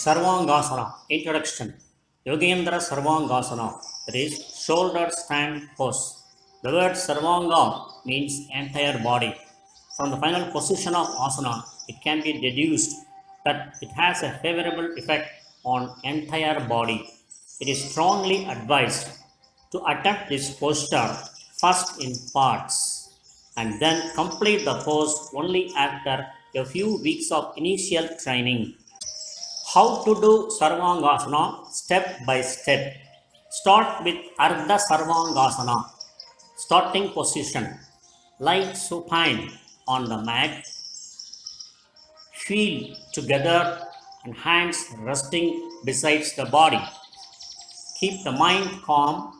Sarvangasana. Introduction. Yogendra Sarvangasana, that is shoulder stand pose. The word sarvanga means entire body. From the final position of asana, it can be deduced that it has a favourable effect on entire body. It is strongly advised to attempt this posture first in parts and then complete the pose only after a few weeks of initial training. How to do Sarvangasana step by step. Start with Ardha-Sarvangasana. Starting position. Lie supine on the mat. Feet together and hands resting besides the body. Keep the mind calm,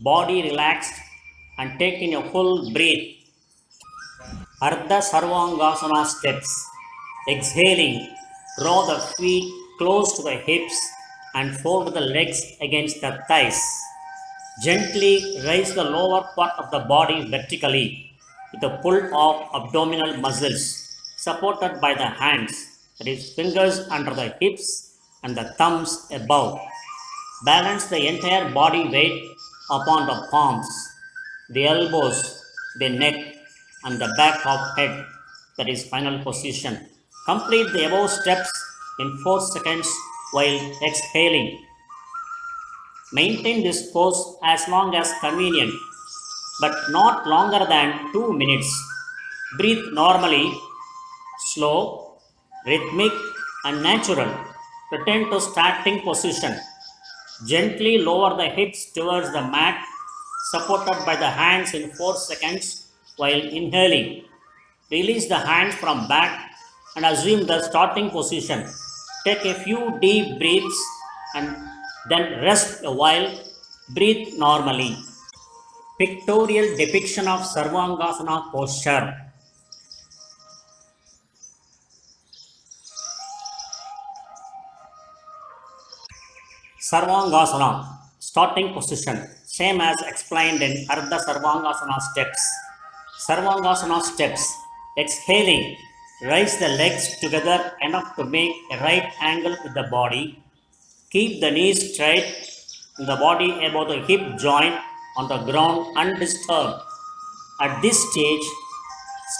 body relaxed, and take in a full breath. Ardha-Sarvangasana steps. Exhaling, draw the feet close to the hips and fold the legs against the thighs. Gently raise the lower part of the body vertically with a pull of abdominal muscles supported by the hands, that is, fingers under the hips and the thumbs above. Balance the entire body weight upon the palms, the elbows, the neck, and the back of head, that is final position. Complete the above steps in 4 seconds while exhaling. Maintain this pose as long as convenient, but not longer than 2 minutes. Breathe normally, slow, rhythmic, and natural. Return to starting position. Gently lower the hips towards the mat, supported by the hands in 4 seconds while inhaling. Release the hands from back and assume the starting position. Take a few deep breaths and then rest a while. Breathe normally. Pictorial depiction of Sarvangasana posture. Sarvangasana, starting position, same as explained in Ardha-Sarvangasana steps. Sarvangasana steps, exhaling, raise the legs together enough to make a right angle with the body. Keep the knees straight and the body above the hip joint on the ground undisturbed. At this stage,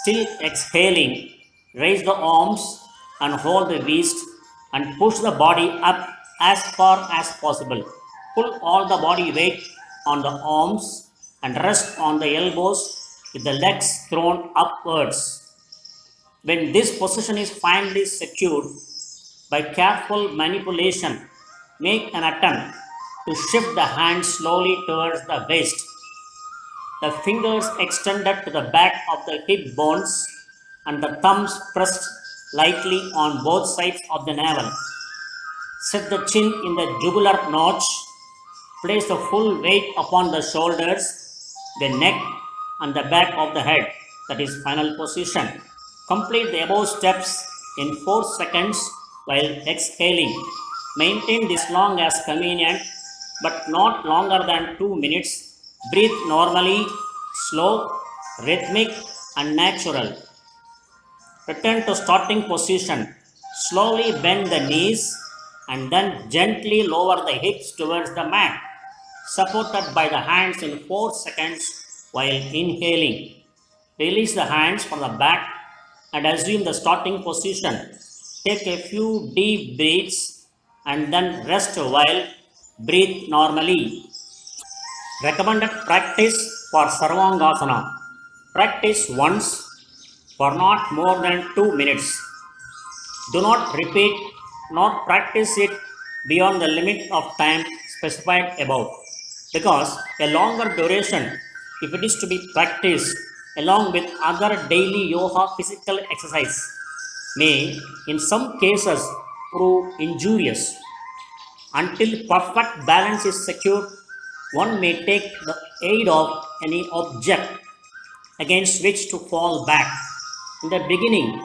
still exhaling, raise the arms and hold the wrist and push the body up as far as possible. Pull all the body weight on the arms and rest on the elbows with the legs thrown upwards. When this position is finally secured, by careful manipulation, make an attempt to shift the hands slowly towards the waist. The fingers extended to the back of the hip bones and the thumbs pressed lightly on both sides of the navel. Set the chin in the jugular notch. Place the full weight upon the shoulders, the neck, and the back of the head. That is final position. Complete the above steps in 4 seconds while exhaling. Maintain this long as convenient, but not longer than 2 minutes. Breathe normally, slow, rhythmic, and natural. Return to starting position. Slowly bend the knees and then gently lower the hips towards the mat, supported by the hands in 4 seconds while inhaling. Release the hands from the back and assume the starting position. Take a few deep breaths and then rest a while. Breathe normally. Recommended practice for Sarvangasana. Practice once for not more than 2 minutes. Do not repeat nor practice it beyond the limit of time specified above, because a longer duration, if it is to be practiced along with other daily yoga physical exercise, may in some cases prove injurious. Until perfect balance is secured, one may take the aid of any object against which to fall back. In the beginning,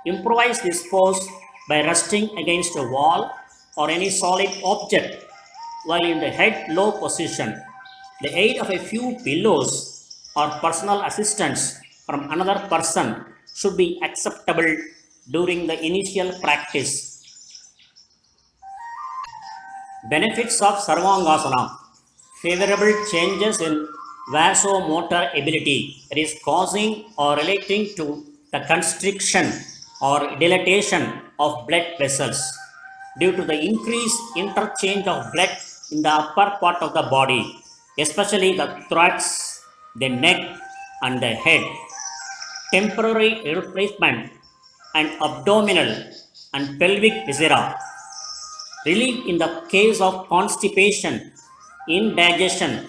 improvise this pose by resting against a wall or any solid object while in the head low position. The aid of a few pillows or personal assistance from another person should be acceptable during the initial practice. Benefits of Sarvangasana. Favorable changes in vasomotor ability, that is causing or relating to the constriction or dilatation of blood vessels due to the increased interchange of blood in the upper part of the body, especially the thorax, the neck, and the head. Temporary replacement and abdominal and pelvic viscera. Relief in the case of constipation, indigestion,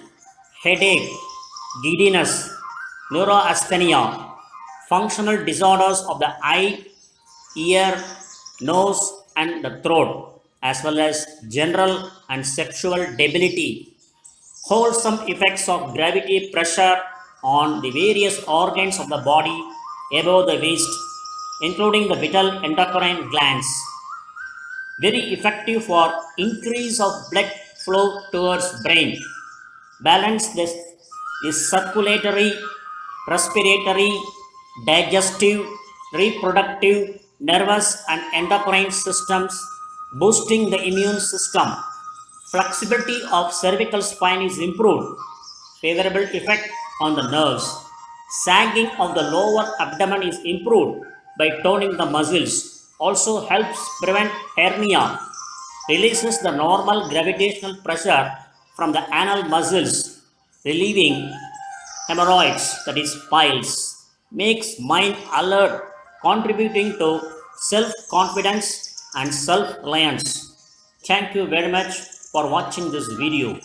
headache, giddiness, neurasthenia, functional disorders of the eye, ear, nose, and the throat, as well as general and sexual debility. Wholesome effects of gravity pressure on the various organs of the body above the waist, including the vital endocrine glands. Very effective for increase of blood flow towards brain. Balance this is circulatory, respiratory, digestive, reproductive, nervous and endocrine systems, boosting the immune system. Flexibility of cervical spine is improved. Favorable effect on the nerves. Sagging of the lower abdomen is improved by toning the muscles. Also helps prevent hernia. Releases the normal gravitational pressure from the anal muscles, relieving hemorrhoids, that is piles. Makes mind alert, contributing to self-confidence and self-reliance. Thank you very much for watching this video.